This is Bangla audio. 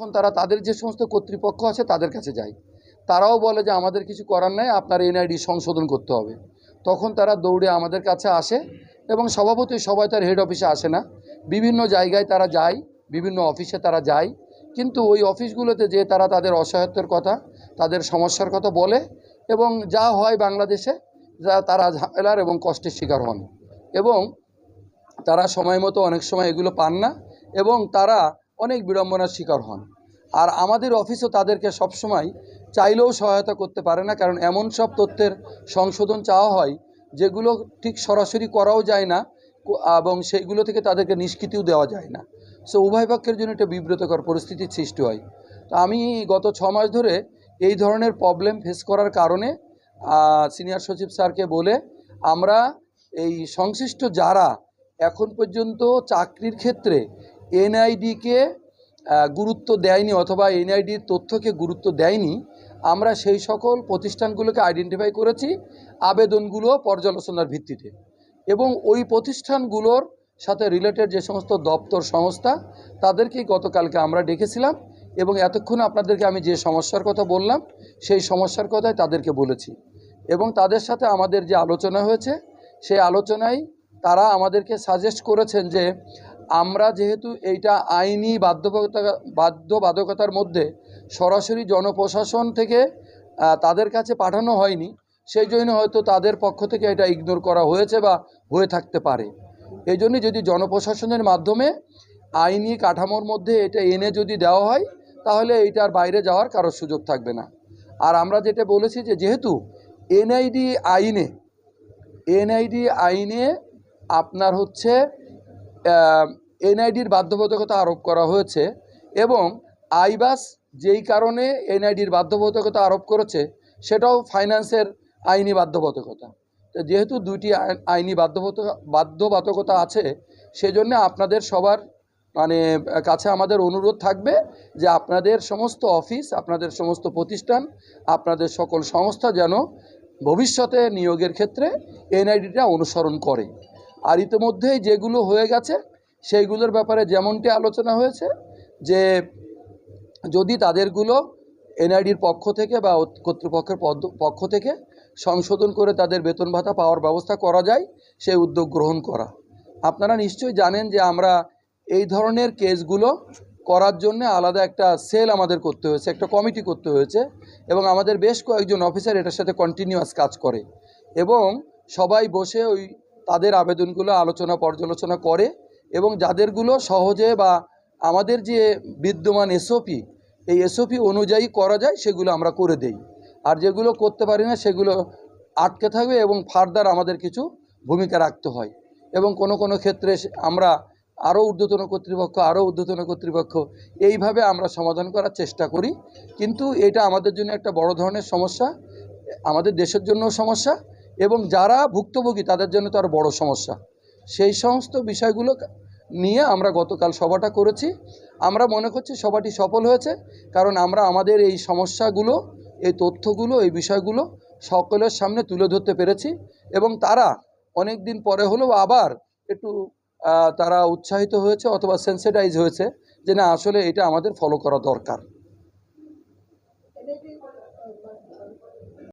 তখন তারা তাদের যে সমস্ত কর্তৃপক্ষ আছে তাদের কাছে যায়। তারাও বলে যে আমাদের কিছু করার নাই, আপনার এনআইডি সংশোধন করতে হবে। তখন তারা দৌড়ে আমাদের কাছে আসে এবং স্বভাবতই সবাই তার হেড অফিসে আসে না, বিভিন্ন জায়গায় তারা যায়, বিভিন্ন অফিসে তারা যায়। কিন্তু ওই অফিসগুলোতে যে তারা তাদের অসহায়ত্বের কথা, তাদের সমস্যার কথা বলে এবং যা হয় বাংলাদেশে, যা তারা ঝামেলার এবং কষ্টের শিকার হন এবং তারা সময় মতো অনেক সময় এগুলো পান না এবং তারা অনেক বিড়ম্বনার শিকার হন। আর আমাদের অফিসও তাদেরকে সবসময় চাইলেও সহায়তা করতে পারে না, কারণ এমন সব তথ্যের সংশোধন চাওয়া হয় যেগুলো ঠিক সরাসরি করাও যায় না এবং সেইগুলো থেকে তাদেরকে নিষ্কৃতিও দেওয়া যায় না। সো উভয় পক্ষের জন্য একটা বিব্রতকর পরিস্থিতির সৃষ্টি হয়। তো আমি গত 6 মাস ধরে এই ধরনের প্রবলেম ফেস করার কারণে সিনিয়র সচিব স্যারকে বলে আমরা এই সংশ্লিষ্ট যারা এখন পর্যন্ত চাকরির ক্ষেত্রে এনআইডিকে গুরুত্ব দেয়নি অথবা এনআইডির তথ্যকে গুরুত্ব দেয়নি, আমরা সেই সকল প্রতিষ্ঠানগুলোকে আইডেন্টিফাই করেছি আবেদনগুলো পর্যালোচনার ভিত্তিতে এবং ওই প্রতিষ্ঠানগুলোর সাথে রিলেটেড যে সমস্ত দপ্তর সংস্থা তাদেরকেই গতকালকে আমরা ডেকেছিলাম এবং এতক্ষণ আপনাদেরকে আমি যে সমস্যার কথা বললাম সেই সমস্যার কথাই তাদেরকে বলেছি এবং তাদের সাথে আমাদের যে আলোচনা হয়েছে সেই আলোচনায় তারা আমাদেরকে সাজেস্ট করেছেন যে আমরা যেহেতু এইটা আইনি বাধ্যবাধকতার মধ্যে সরাসরি জনপ্রশাসন থেকে তাদের কাছে পাঠানো হয়নি, সেই জন্য হয়তো তাদের পক্ষ থেকে এটা ইগনোর করা হয়েছে বা হয়ে থাকতে পারে। এই জন্য যদি জনপ্রশাসনের মাধ্যমে আইনি কাঠামোর মধ্যে এটা এনে যদি দেওয়া হয় তাহলে এইটার বাইরে যাওয়ার কারোর সুযোগ থাকবে না। আর আমরা যেটা বলেছি যে যেহেতু এনআইডি আইনে আপনার হচ্ছে এনআইডির বাধ্যবাধকতা আরোপ করা হয়েছে এবং আইবাস যেই কারণে এনআইডির বাধ্যবাধকতা আরোপ করেছে সেটাও ফাইন্যান্সের আইনি বাধ্যবাধকতা। তো যেহেতু দুইটি আইনি বাধ্যবাধকতা আছে, সেজন্য আপনাদের সবার কাছে আমাদের অনুরোধ থাকবে যে আপনাদের সমস্ত অফিস, আপনাদের সমস্ত প্রতিষ্ঠান, আপনাদের সকল সংস্থা যেন ভবিষ্যতে নিয়োগের ক্ষেত্রে এনআইডিটা অনুসরণ করে। আর ইতিমধ্যেই যেগুলো হয়ে গেছে সেইগুলোর ব্যাপারে যেমনটি আলোচনা হয়েছে যে যদি তাদেরগুলো এনআইডির পক্ষ থেকে বা কর্তৃপক্ষের পক্ষ থেকে সংশোধন করে তাদের বেতন ভাতা পাওয়ার ব্যবস্থা করা যায়, সেই উদ্যোগ গ্রহণ করা। আপনারা নিশ্চয়ই জানেন যে আমরা এই ধরনের কেসগুলো করার জন্য আলাদা একটা সেল আমাদের করতে হয়েছে, একটা কমিটি করতে হয়েছে এবং আমাদের বেশ কয়েকজন অফিসার এটার সাথে কন্টিনিউয়াস কাজ করে এবং সবাই বসে ওই তাদের আবেদনগুলো পর্যালোচনা করে এবং যাদেরগুলো সহজে বা আমাদের যে বিদ্যমান এসওপি, এই এসওপি অনুযায়ী করা যায় সেগুলো আমরা করে দেই, আর যেগুলো করতে পারি না সেগুলো আটকে থাকবে এবং ফার্দার আমাদের কিছু ভূমিকা রাখতে হয় এবং কোনো ক্ষেত্রে আমরা আরও ঊর্ধ্বতন কর্তৃপক্ষ এইভাবে আমরা সমাধান করার চেষ্টা করি। কিন্তু এটা আমাদের জন্য একটা বড় ধরনের সমস্যা, আমাদের দেশের জন্য সমস্যা এবং যারা ভুক্তভোগী তাদের জন্য তো আরও বড় সমস্যা। সেই সমস্ত বিষয়গুলো নিয়ে আমরা গতকাল সভাটা করেছি। আমরা মনে করছি সভাটি সফল হয়েছে, কারণ আমরা আমাদের এই সমস্যাগুলো, এই তথ্যগুলো, এই বিষয়গুলো সকলের সামনে তুলে ধরতে পেরেছি এবং তারা অনেক দিন পরে হলেও আবার একটু তারা উৎসাহিত হয়েছে অথবা সেন্সিটাইজ হয়েছে যে না, আসলে এটা আমাদের ফলো করা দরকার।